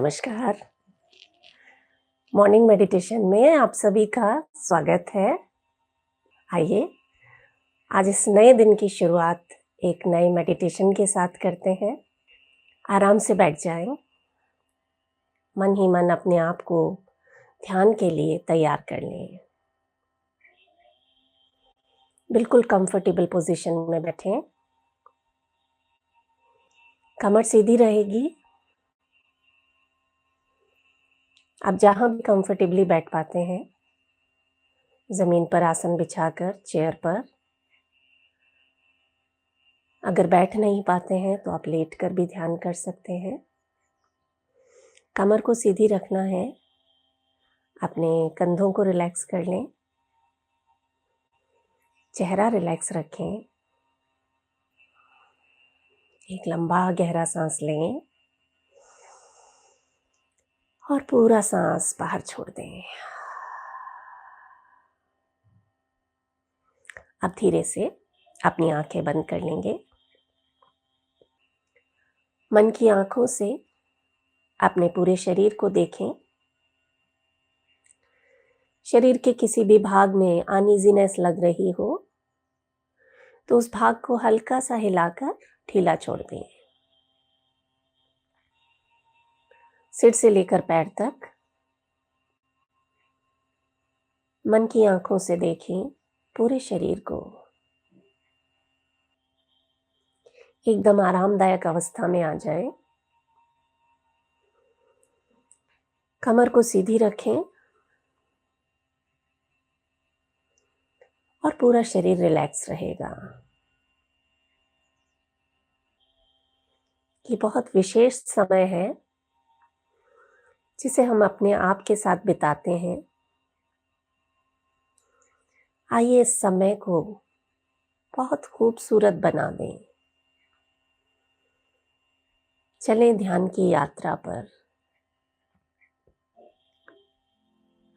नमस्कार। Morning meditation में आप सभी का स्वागत है। आइए, आज इस नए दिन की शुरुआत एक नए मेडिटेशन के साथ करते हैं। आराम से बैठ जाएं। मन ही मन अपने आप को ध्यान के लिए तैयार कर लें। बिल्कुल कंफर्टेबल पोजीशन में बैठें। कमर सीधी रहेगी। आप जहाँ भी कंफर्टेबली बैठ पाते हैं, ज़मीन पर आसन बिछाकर, चेयर पर। अगर बैठ नहीं पाते हैं तो आप लेट कर भी ध्यान कर सकते हैं। कमर को सीधी रखना है। अपने कंधों को रिलैक्स कर लें। चेहरा रिलैक्स रखें। एक लंबा गहरा सांस लें और पूरा सांस बाहर छोड़ दें। अब धीरे से अपनी आंखें बंद कर लेंगे। मन की आंखों से अपने पूरे शरीर को देखें। शरीर के किसी भी भाग में अनईजीनेस लग रही हो तो उस भाग को हल्का सा हिलाकर ढीला छोड़ दें। सिर से लेकर पैर तक मन की आंखों से देखें पूरे शरीर को। एकदम आरामदायक अवस्था में आ जाएं। कमर को सीधी रखें और पूरा शरीर रिलैक्स रहेगा। ये बहुत विशेष समय है जिसे हम अपने आप के साथ बिताते हैं। आइए इस समय को बहुत खूबसूरत बना दें। चलें ध्यान की यात्रा पर।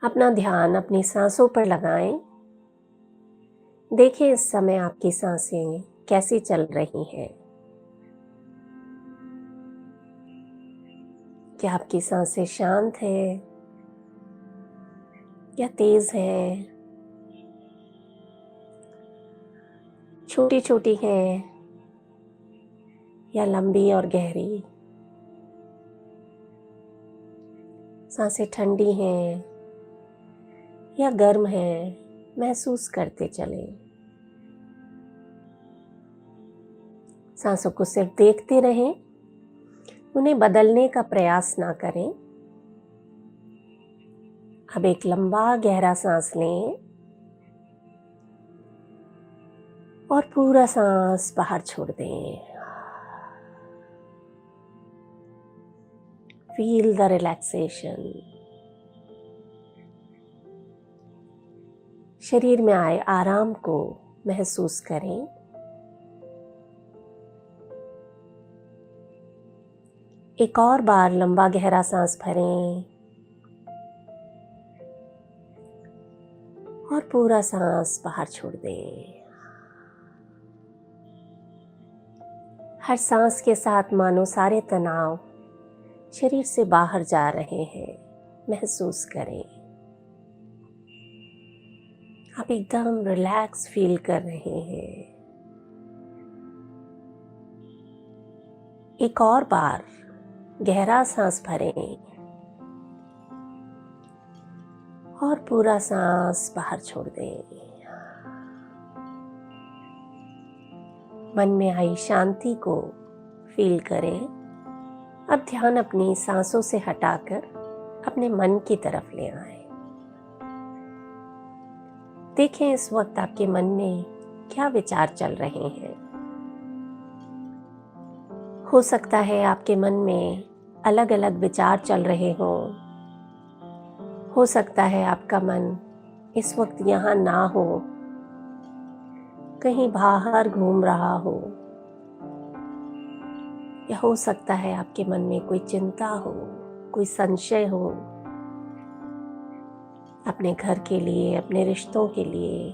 अपना ध्यान अपनी सांसों पर लगाएं। देखें इस समय आपकी सांसें कैसी चल रही हैं। क्या आपकी सांसें शांत हैं या तेज हैं, छोटी छोटी हैं या लंबी और गहरी। सांसें ठंडी हैं या गर्म हैं, महसूस करते चलें। सांसों को सिर्फ देखते रहें, उन्हें बदलने का प्रयास ना करें। अब एक लंबा गहरा सांस लें और पूरा सांस बाहर छोड़ दें। Feel the relaxation. शरीर में आए आराम को महसूस करें। एक और बार लंबा गहरा सांस भरें और पूरा सांस बाहर छोड़ दें। हर सांस के साथ मानो सारे तनाव शरीर से बाहर जा रहे हैं, महसूस करें। आप एकदम रिलैक्स फील कर रहे हैं। एक और बार गहरा सांस भरें और पूरा सांस बाहर छोड़ दें। मन में आई शांति को फील करें। अब ध्यान अपनी सांसों से हटाकर अपने मन की तरफ ले आएं। देखें इस वक्त आपके मन में क्या विचार चल रहे हैं। हो सकता है आपके मन में अलग अलग विचार चल रहे हों। हो सकता है आपका मन इस वक्त यहाँ ना हो, कहीं बाहर घूम रहा हो, या हो सकता है आपके मन में कोई चिंता हो, कोई संशय हो अपने घर के लिए, अपने रिश्तों के लिए,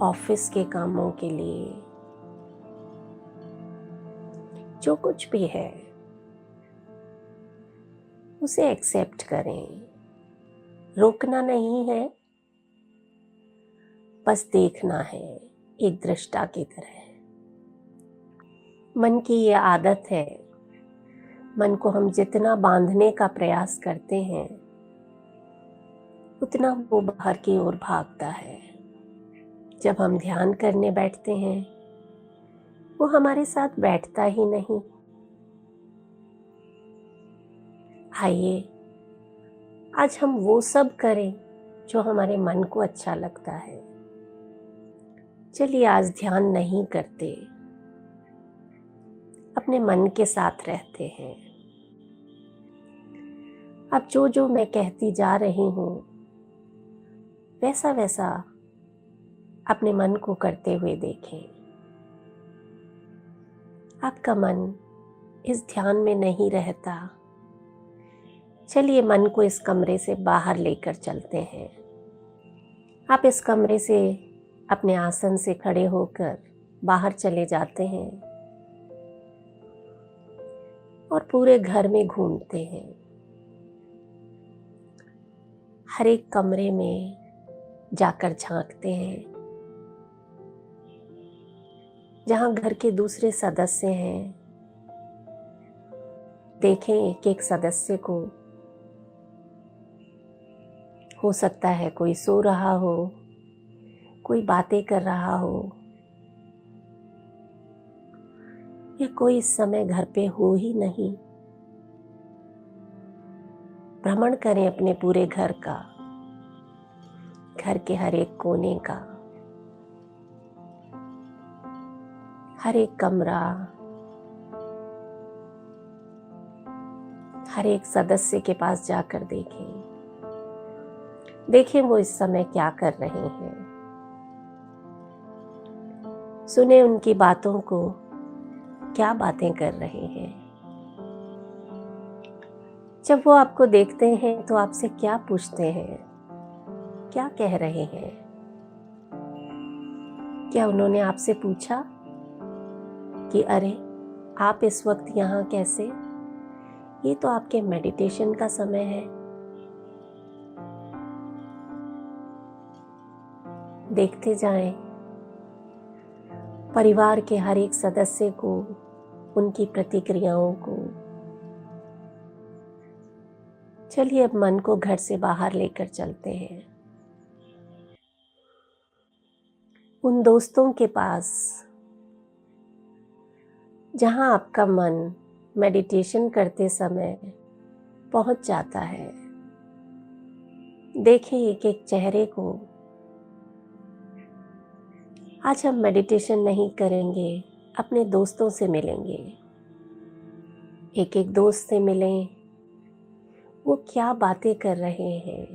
ऑफिस के कामों के लिए। जो कुछ भी है, उसे एक्सेप्ट करें। रोकना नहीं है, बस देखना है, एक दृष्टा की तरह। मन की ये आदत है, मन को हम जितना बांधने का प्रयास करते हैं उतना वो बाहर की ओर भागता है। जब हम ध्यान करने बैठते हैं वो हमारे साथ बैठता ही नहीं। आइए आज हम वो सब करें जो हमारे मन को अच्छा लगता है। चलिए आज ध्यान नहीं करते, अपने मन के साथ रहते हैं। अब जो जो मैं कहती जा रही हूँ वैसा वैसा अपने मन को करते हुए देखें। आपका मन इस ध्यान में नहीं रहता। चलिए मन को इस कमरे से बाहर लेकर चलते हैं। आप इस कमरे से अपने आसन से खड़े होकर बाहर चले जाते हैं और पूरे घर में घूमते हैं। हर एक कमरे में जाकर झांकते हैं। जहाँ घर के दूसरे सदस्य हैं, देखें एक एक सदस्य को। हो सकता है कोई सो रहा हो, कोई बातें कर रहा हो, या कोई इस समय घर पे हो ही नहीं। भ्रमण करें अपने पूरे घर का, घर के हर एक कोने का, हर एक कमरा, हर एक सदस्य के पास जाकर देखें। देखें वो इस समय क्या कर रहे हैं। सुने उनकी बातों को, क्या बातें कर रहे हैं। जब वो आपको देखते हैं तो आपसे क्या पूछते हैं, क्या कह रहे हैं। क्या उन्होंने आपसे पूछा कि अरे आप इस वक्त यहाँ कैसे? ये तो आपके मेडिटेशन का समय है। देखते जाएं परिवार के हर एक सदस्य को, उनकी प्रतिक्रियाओं को। चलिए अब मन को घर से बाहर लेकर चलते हैं। उन दोस्तों के पास जहां आपका मन मेडिटेशन करते समय पहुंच जाता है। देखें एक एक चेहरे को। आज हम मेडिटेशन नहीं करेंगे, अपने दोस्तों से मिलेंगे। एक एक दोस्त से मिलें, वो क्या बातें कर रहे हैं।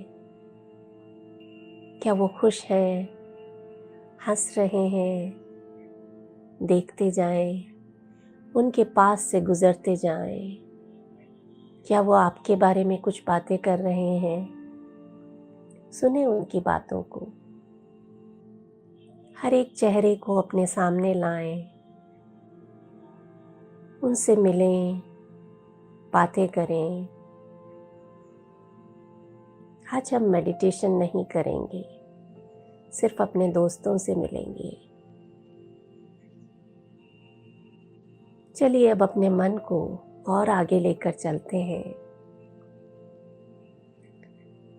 क्या वो खुश हैं, हंस रहे हैं। देखते जाएं, उनके पास से गुजरते जाएं। क्या वो आपके बारे में कुछ बातें कर रहे हैं। सुने उनकी बातों को। हर एक चेहरे को अपने सामने लाएं, उनसे मिलें, बातें करें। आज हम मेडिटेशन नहीं करेंगे, सिर्फ अपने दोस्तों से मिलेंगे। चलिए अब अपने मन को और आगे लेकर चलते हैं।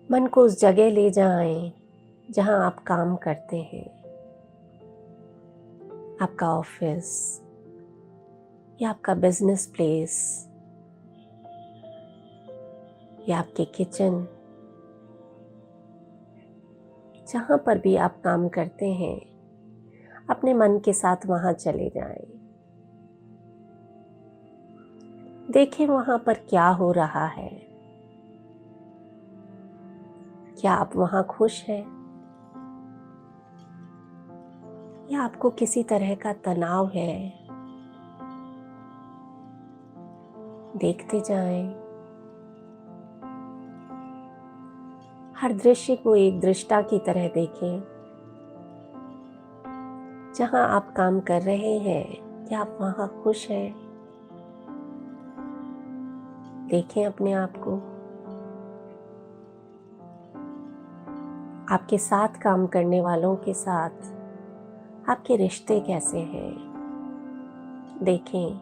मन को उस जगह ले जाएं जहां आप काम करते हैं। आपका ऑफिस या आपका बिजनेस प्लेस या आपके किचन, जहाँ पर भी आप काम करते हैं, अपने मन के साथ वहाँ चले जाएं। देखें वहाँ पर क्या हो रहा है। क्या आप वहाँ खुश हैं या आपको किसी तरह का तनाव है। देखते जाएं। हर दृश्य को एक दृष्टा की तरह देखें। जहां आप काम कर रहे हैं, क्या आप वहां खुश हैं? देखें अपने आप को। आपके साथ काम करने वालों के साथ आपके रिश्ते कैसे हैं। देखें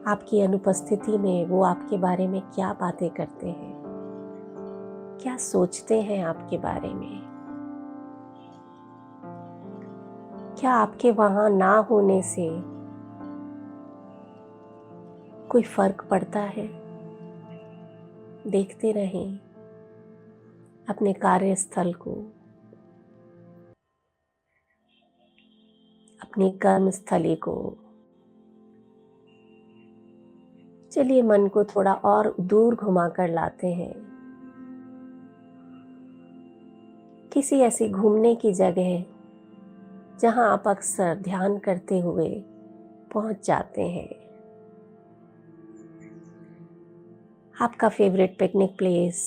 आपकी अनुपस्थिति में वो आपके बारे में क्या बातें करते हैं, क्या सोचते हैं आपके बारे में। क्या आपके वहाँ ना होने से कोई फर्क पड़ता है। देखते रहें अपने कार्यस्थल को, अपनी कर्मस्थली को। चलिए मन को थोड़ा और दूर घुमा कर लाते हैं, किसी ऐसी घूमने की जगह जहां आप अक्सर ध्यान करते हुए पहुंच जाते हैं। आपका फेवरेट पिकनिक प्लेस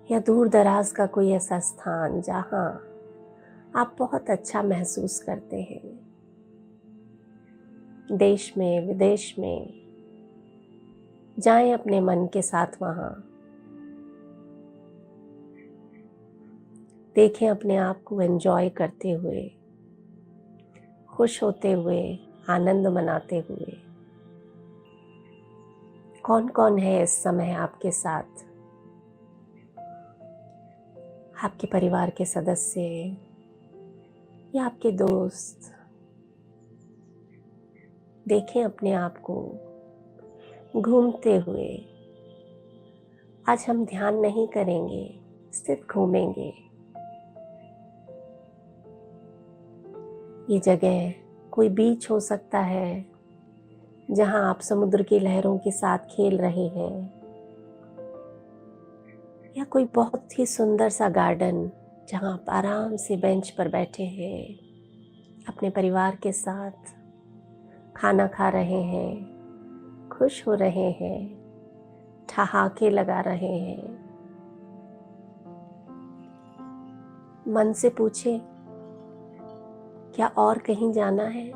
या दूर दराज का कोई ऐसा स्थान जहां आप बहुत अच्छा महसूस करते हैं। देश में विदेश में जाएं अपने मन के साथ वहां। देखें अपने आप को एंजॉय करते हुए, खुश होते हुए, आनंद मनाते हुए। कौन कौन है इस समय आपके साथ। आपके परिवार के सदस्य या आपके दोस्त। देखें अपने आप को घूमते हुए। आज हम ध्यान नहीं करेंगे, सिर्फ घूमेंगे। ये जगह कोई बीच हो सकता है जहां आप समुद्र की लहरों के साथ खेल रहे हैं, या कोई बहुत ही सुंदर सा गार्डन जहां आप आराम से बेंच पर बैठे हैं, अपने परिवार के साथ खाना खा रहे हैं, खुश हो रहे हैं, ठहाके लगा रहे हैं। मन से पूछे क्या और कहीं जाना है।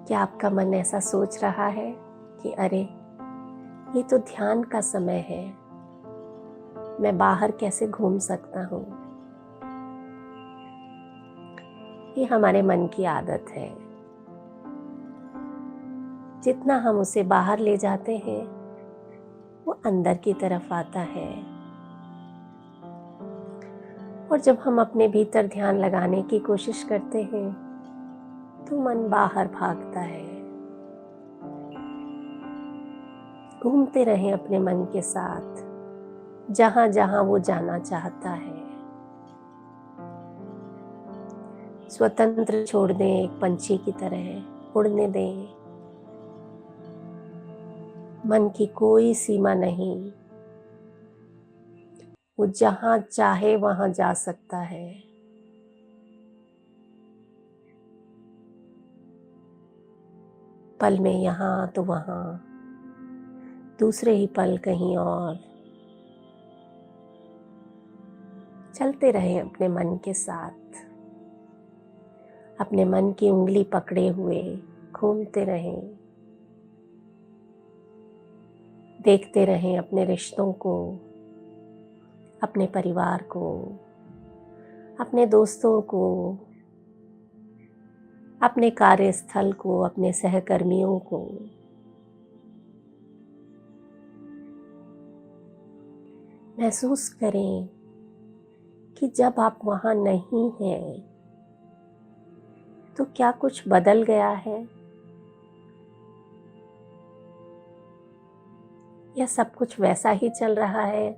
क्या आपका मन ऐसा सोच रहा है कि अरे ये तो ध्यान का समय है, मैं बाहर कैसे घूम सकता हूँ। ये हमारे मन की आदत है, जितना हम उसे बाहर ले जाते हैं वो अंदर की तरफ आता है। और जब हम अपने भीतर ध्यान लगाने की कोशिश करते हैं तो मन बाहर भागता है। घूमते रहें अपने मन के साथ जहां जहां वो जाना चाहता है। स्वतंत्र छोड़ दें, एक पंछी की तरह उड़ने दें। मन की कोई सीमा नहीं, वो जहां चाहे वहां जा सकता है। पल में यहाँ तो वहाँ, दूसरे ही पल कहीं और। चलते रहें अपने मन के साथ, अपने मन की उंगली पकड़े हुए घूमते रहें। देखते रहें अपने रिश्तों को, अपने परिवार को, अपने दोस्तों को, अपने कार्यस्थल को, अपने सहकर्मियों को। महसूस करें कि जब आप वहाँ नहीं हैं तो क्या कुछ बदल गया है, या सब कुछ वैसा ही चल रहा है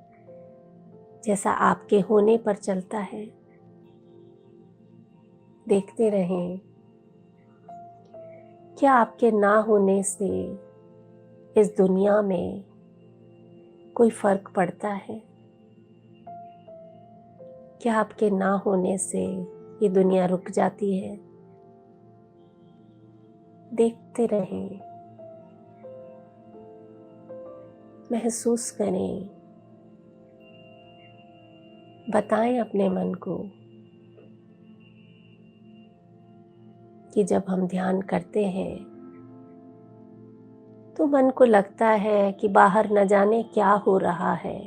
जैसा आपके होने पर चलता है। देखते रहें क्या आपके ना होने से इस दुनिया में कोई फर्क पड़ता है। क्या आपके ना होने से ये दुनिया रुक जाती है। देखते रहें, महसूस करें, बताएं अपने मन को कि जब हम ध्यान करते हैं तो मन को लगता है कि बाहर न जाने क्या हो रहा है।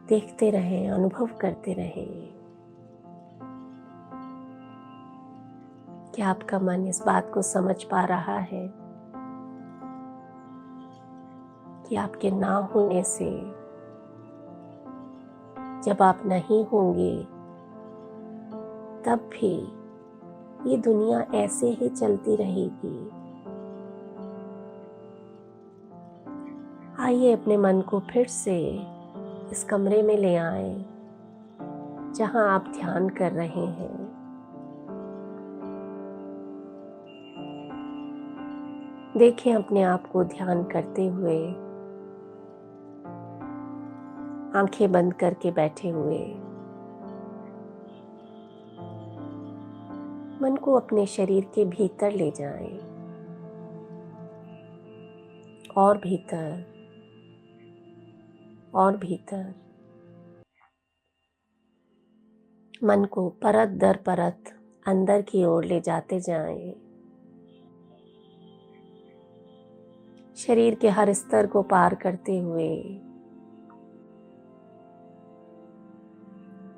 देखते रहें, अनुभव करते रहें। क्या आपका मन इस बात को समझ पा रहा है कि आपके ना होने से, जब आप नहीं होंगे, तब भी ये दुनिया ऐसे ही चलती रहेगी। आइए अपने मन को फिर से इस कमरे में ले आएं जहां आप ध्यान कर रहे हैं। देखें अपने आप को ध्यान करते हुए, आंखें बंद करके बैठे हुए। मन को अपने शरीर के भीतर ले जाएं, और भीतर और भीतर। मन को परत दर परत अंदर की ओर ले जाते जाएं। शरीर के हर स्तर को पार करते हुए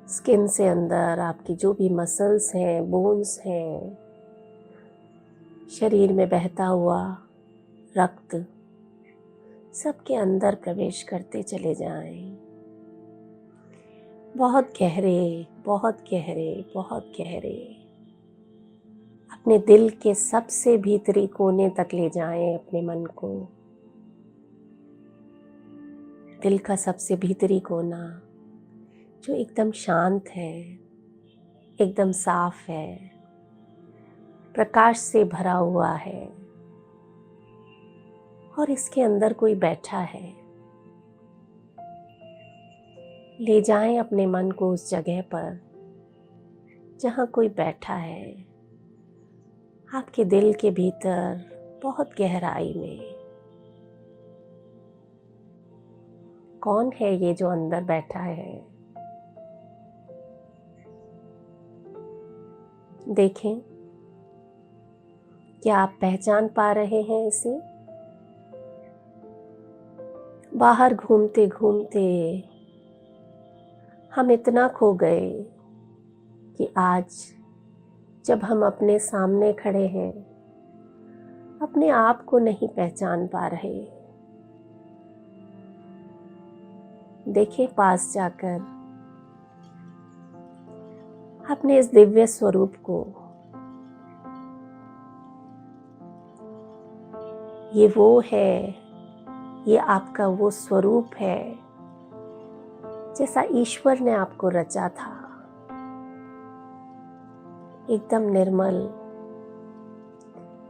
स्किन से अंदर आपकी जो भी मसल्स हैं, बोन्स हैं, शरीर में बहता हुआ रक्त, सबके अंदर प्रवेश करते चले जाएं। बहुत गहरे, बहुत गहरे, बहुत गहरे। अपने दिल के सबसे भीतरी कोने तक ले जाएं अपने मन को। दिल का सबसे भीतरी कोना जो एकदम शांत है, एकदम साफ है, प्रकाश से भरा हुआ है, और इसके अंदर कोई बैठा है। ले जाएं अपने मन को उस जगह पर जहां कोई बैठा है, आपके दिल के भीतर, बहुत गहराई में। कौन है ये जो अंदर बैठा है? देखें, क्या आप पहचान पा रहे हैं इसे? बाहर घूमते घूमते हम इतना खो गए कि आज जब हम अपने सामने खड़े हैं, अपने आप को नहीं पहचान पा रहे। देखिए पास जाकर अपने इस दिव्य स्वरूप को। ये वो है, ये आपका वो स्वरूप है जैसा ईश्वर ने आपको रचा था। एकदम निर्मल,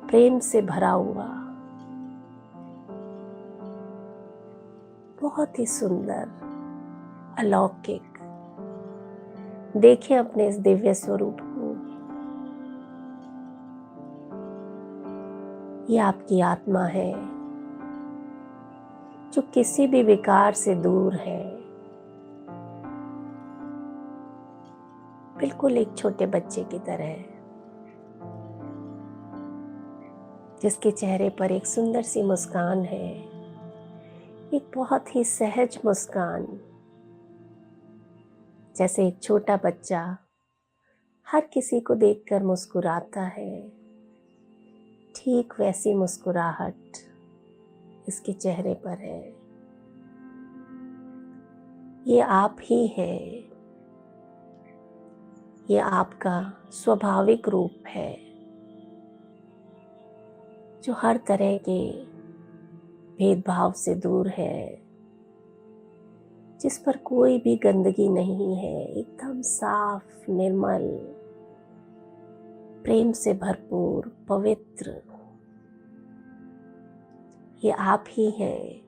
प्रेम से भरा हुआ, बहुत ही सुंदर, अलौकिक। देखें अपने इस दिव्य स्वरूप को। ये आपकी आत्मा है जो किसी भी विकार से दूर है। बिल्कुल एक छोटे बच्चे की तरह, जिसके चेहरे पर एक सुंदर सी मुस्कान है, एक बहुत ही सहज मुस्कान। जैसे एक छोटा बच्चा हर किसी को देखकर मुस्कुराता है, ठीक वैसी मुस्कुराहट इसके चेहरे पर है। ये आप ही है, ये आपका स्वाभाविक रूप है जो हर तरह के भेदभाव से दूर है, जिस पर कोई भी गंदगी नहीं है, एकदम साफ, निर्मल, प्रेम से भरपूर, पवित्र। ये आप ही हैं।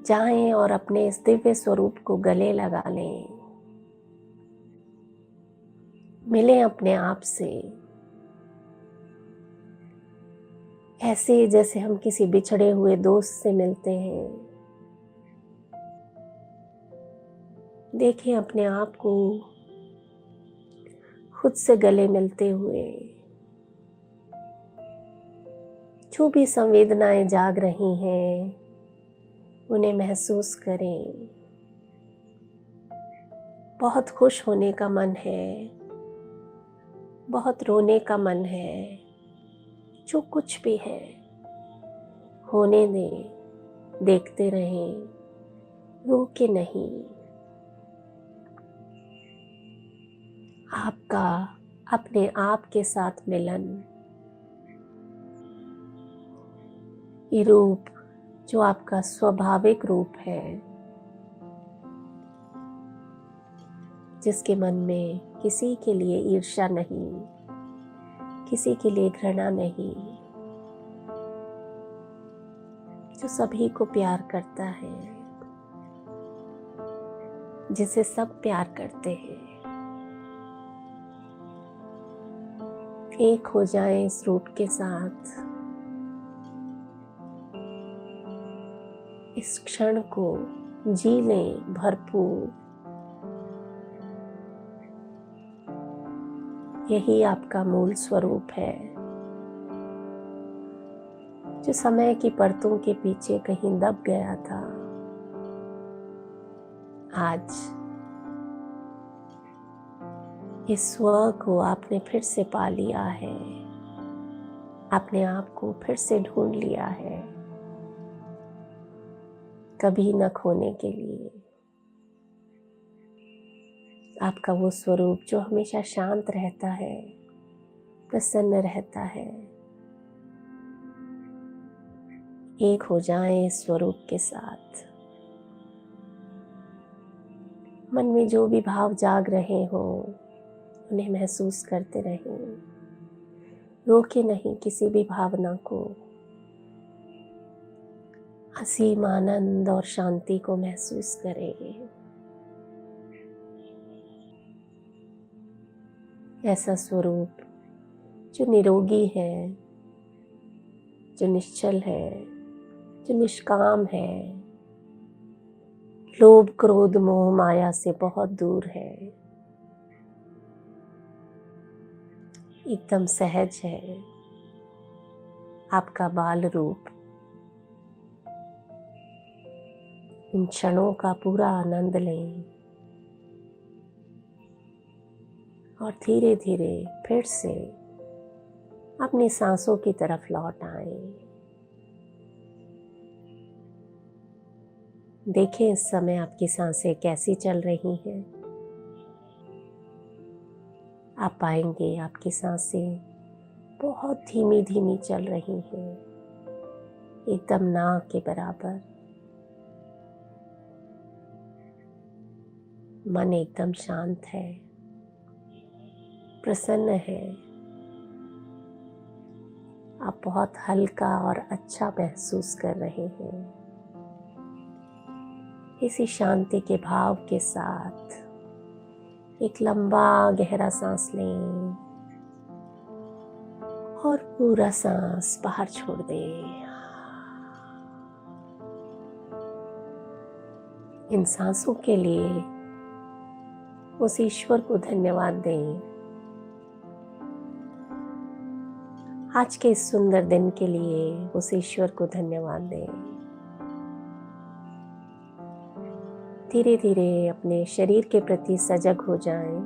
जाएं और अपने इस दिव्य स्वरूप को गले लगा लें। मिलें अपने आप से, ऐसे जैसे हम किसी बिछड़े हुए दोस्त से मिलते हैं। देखें अपने आप को खुद से गले मिलते हुए। जो भी संवेदनाएं जाग रही हैं उन्हें महसूस करें। बहुत खुश होने का मन है, बहुत रोने का मन है, जो कुछ भी है होने दें, देखते रहें, रोके नहीं। आपका अपने आप के साथ मिलन, ये रूप जो आपका स्वाभाविक रूप है, जिसके मन में किसी के लिए ईर्ष्या नहीं, किसी के लिए घृणा नहीं, जो सभी को प्यार करता है, जिसे सब प्यार करते हैं। एक हो जाएं इस रूप के साथ। इस क्षण को जी लें भरपूर। यही आपका मूल स्वरूप है, जो समय की परतों के पीछे कहीं दब गया था। आज इस स्व को आपने फिर से पा लिया है, अपने आप को फिर से ढूंढ लिया है, कभी न खोने के लिए। आपका वो स्वरूप जो हमेशा शांत रहता है, प्रसन्न रहता है। एक हो जाएं इस स्वरूप के साथ। मन में जो भी भाव जाग रहे हो उन्हें महसूस करते रहें, रोके नहीं किसी भी भावना को। असीम आनंद और शांति को महसूस करें। ऐसा स्वरूप जो निरोगी है, जो निश्चल है, जो निष्काम है, लोभ क्रोध मोह माया से बहुत दूर है, एकदम सहज है। आपका बाल रूप इन क्षणों का पूरा आनंद लें और धीरे धीरे फिर से अपनी सांसों की तरफ लौट आएं। देखें इस समय आपकी सांसें कैसी चल रही हैं। आप पाएंगे आपकी सांसें बहुत धीमी धीमी चल रही हैं, एकदम नाक के बराबर। मन एकदम शांत है, प्रसन्न है। आप बहुत हल्का और अच्छा महसूस कर रहे हैं। इसी शांति के भाव के साथ एक लंबा गहरा सांस लें और पूरा सांस बाहर छोड़ दें। इन सांसों के लिए उस ईश्वर को धन्यवाद दें। आज के इस सुंदर दिन के लिए उस ईश्वर को धन्यवाद दें। धीरे धीरे अपने शरीर के प्रति सजग हो जाएं।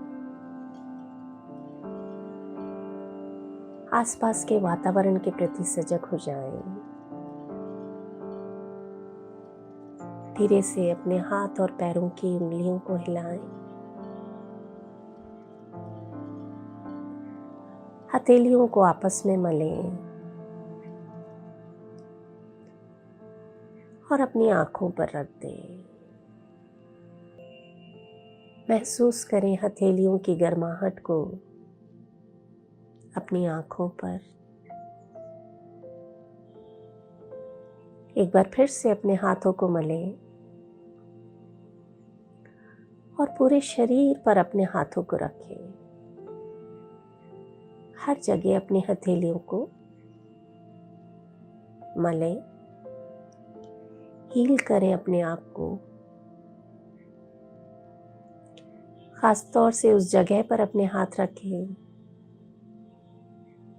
आसपास के वातावरण के प्रति सजग हो जाएं। धीरे से अपने हाथ और पैरों की उंगलियों को हिलाएं। हथेलियों को आपस में मलें और अपनी आंखों पर रख दें। महसूस करें हथेलियों की गर्माहट को अपनी आंखों पर। एक बार फिर से अपने हाथों को मलें और पूरे शरीर पर अपने हाथों को रखें। हर जगह अपनी हथेलियों को मलें, हील करें अपने आप को। खास तौर से उस जगह पर अपने हाथ रखें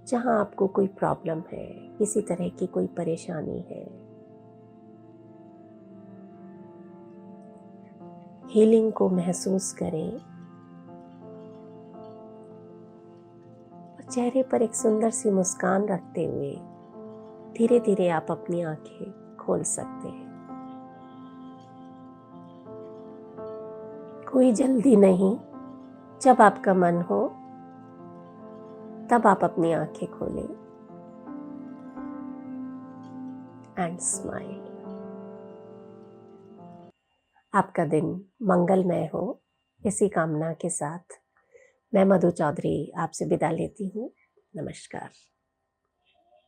जहाँ आपको कोई प्रॉब्लम है, किसी तरह की कोई परेशानी है। हीलिंग को महसूस करें और चेहरे पर एक सुंदर सी मुस्कान रखते हुए धीरे धीरे आप अपनी आंखें खोल सकते हैं। कोई जल्दी नहीं, जब आपका मन हो तब आप अपनी आंखें खोलें एंड स्माइल। आपका दिन मंगलमय हो, इसी कामना के साथ मैं मधु चौधरी आपसे विदा लेती हूँ। नमस्कार।